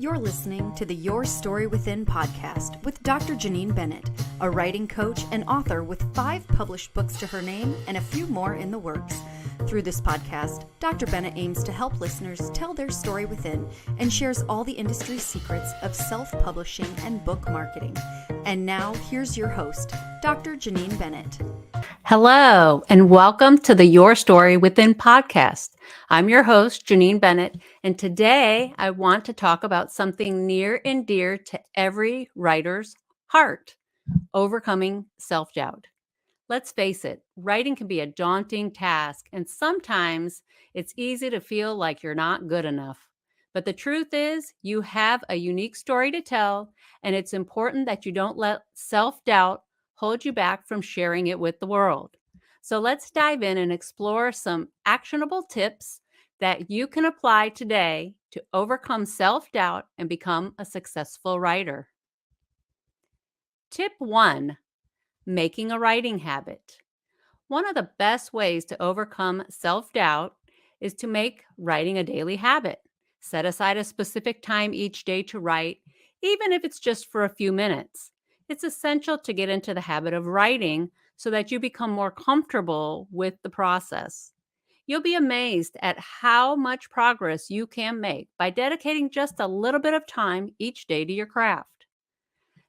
You're listening to the Your Story Within podcast with Dr. Janine Bennett, a writing coach and author with 5 published books to her name and a few more in the works. Through this podcast, Dr. Bennett aims to help listeners tell their story within and shares all the industry secrets of self-publishing and book marketing. And now, here's your host, Dr. Janine Bennett. Hello, and welcome to the Your Story Within podcast. I'm your host, Janine Bennett, and today I want to talk about something near and dear to every writer's heart: overcoming self-doubt. Let's face it, writing can be a daunting task, and sometimes it's easy to feel like you're not good enough. But the truth is, you have a unique story to tell, and it's important that you don't let self-doubt hold you back from sharing it with the world. So let's dive in and explore some actionable tips that you can apply today to overcome self-doubt and become a successful writer. Tip 1. Making a writing habit. One of the best ways to overcome self-doubt is to make writing a daily habit. Set aside a specific time each day to write, even if it's just for a few minutes. It's essential to get into the habit of writing so that you become more comfortable with the process. You'll be amazed at how much progress you can make by dedicating just a little bit of time each day to your craft.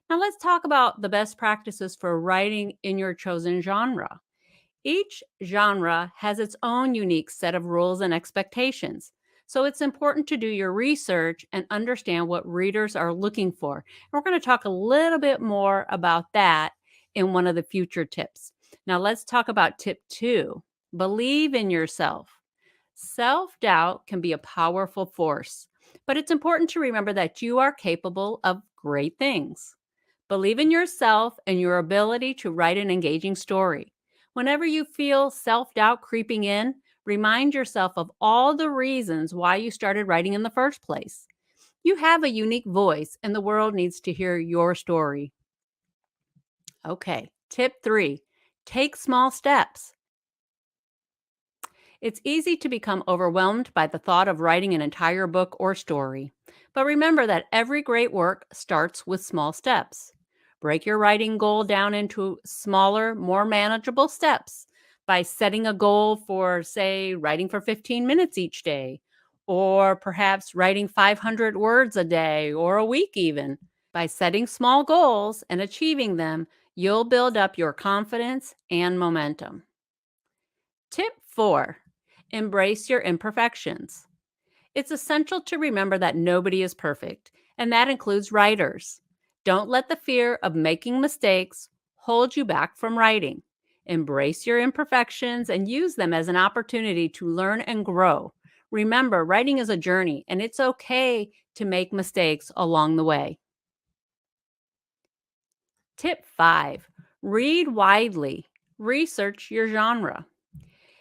Now let's talk about the best practices for writing in your chosen genre. Each genre has its own unique set of rules and expectations, so it's important to do your research and understand what readers are looking for. And we're going to talk a little bit more about that in one of the future tips. Now let's talk about tip 2. Believe in yourself. Self-doubt can be a powerful force, but it's important to remember that you are capable of great things. Believe in yourself and your ability to write an engaging story. Whenever you feel self-doubt creeping in, remind yourself of all the reasons why you started writing in the first place. You have a unique voice, and the world needs to hear your story. Okay, tip 3. Take small steps. It's easy to become overwhelmed by the thought of writing an entire book or story. But remember that every great work starts with small steps. Break your writing goal down into smaller, more manageable steps by setting a goal for, say, writing for 15 minutes each day, or perhaps writing 500 words a day or a week even. By setting small goals and achieving them, you'll build up your confidence and momentum. Tip 4. Embrace your imperfections. It's essential to remember that nobody is perfect, and that includes writers. Don't let the fear of making mistakes hold you back from writing. Embrace your imperfections and use them as an opportunity to learn and grow. Remember, writing is a journey, and it's okay to make mistakes along the way. Tip 5. Read widely. Research your genre.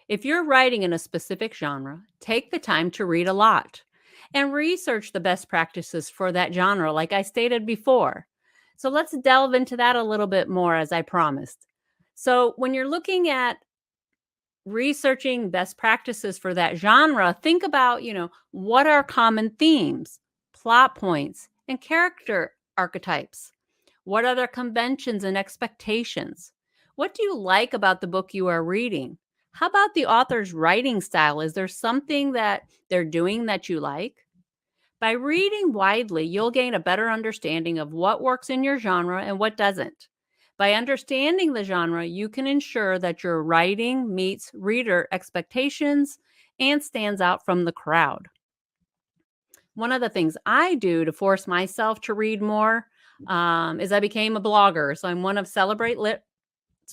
If you're writing in a specific genre, take the time to read a lot and research the best practices for that genre, like I stated before. So let's delve into that a little bit more, as I promised. So when you're looking at researching best practices for that genre, think about, what are common themes, plot points, and character archetypes? What are their conventions and expectations? What do you like about the book you are reading? How about the author's writing style? Is there something that they're doing that you like? By reading widely, you'll gain a better understanding of what works in your genre and what doesn't. By understanding the genre, you can ensure that your writing meets reader expectations and stands out from the crowd. One of the things I do to force myself to read more is I became a blogger. So I'm one of Celebrate Lit's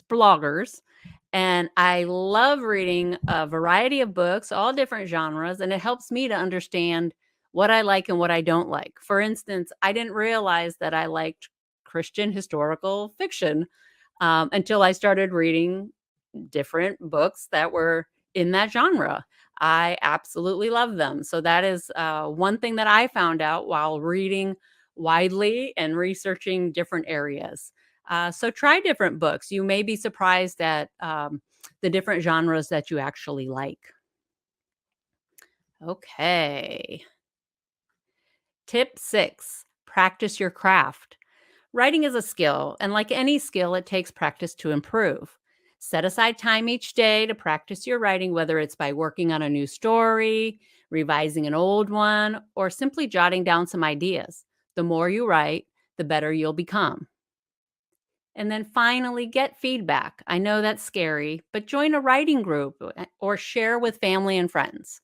bloggers. And I love reading a variety of books, all different genres, and it helps me to understand what I like and what I don't like. For instance, I didn't realize that I liked Christian historical fiction until I started reading different books that were in that genre. I absolutely love them. So that is one thing that I found out while reading widely and researching different areas. So try different books. You may be surprised at the different genres that you actually like. Okay. Tip 6, practice your craft. Writing is a skill, and like any skill, it takes practice to improve. Set aside time each day to practice your writing, whether it's by working on a new story, revising an old one, or simply jotting down some ideas. The more you write, the better you'll become. And then finally, get feedback. I know that's scary, but join a writing group or share with family and friends.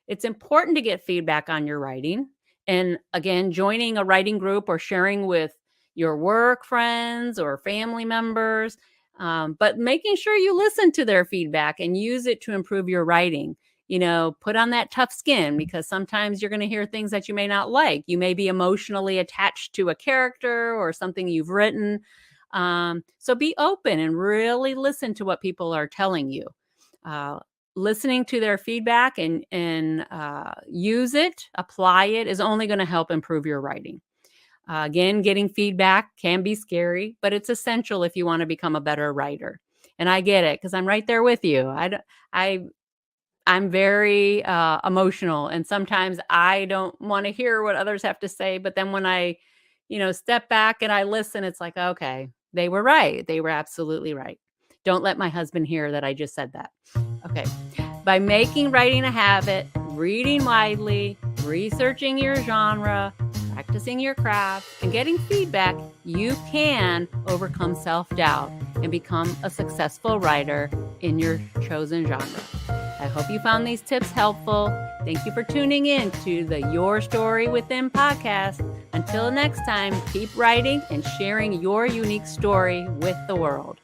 It's important to get feedback on your writing. And again, joining a writing group or sharing with your work friends or family members, but making sure you listen to their feedback and use it to improve your writing. Put on that tough skin, because sometimes you're going to hear things that you may not like. You may be emotionally attached to a character or something you've written. So be open and really listen to what people are telling you. Listening to their feedback and use it, apply it, is only going to help improve your writing. Again, getting feedback can be scary, but it's essential if you want to become a better writer. And I get it, because I'm right there with you. I'm very emotional, and sometimes I don't want to hear what others have to say. But then when I, step back and I listen, it's like, okay, they were right. They were absolutely right. Don't let my husband hear that I just said that. Okay. By making writing a habit, reading widely, researching your genre, practicing your craft, and getting feedback, you can overcome self-doubt and become a successful writer in your chosen genre. I hope you found these tips helpful. Thank you for tuning in to the Your Story Within podcast. Until next time, keep writing and sharing your unique story with the world.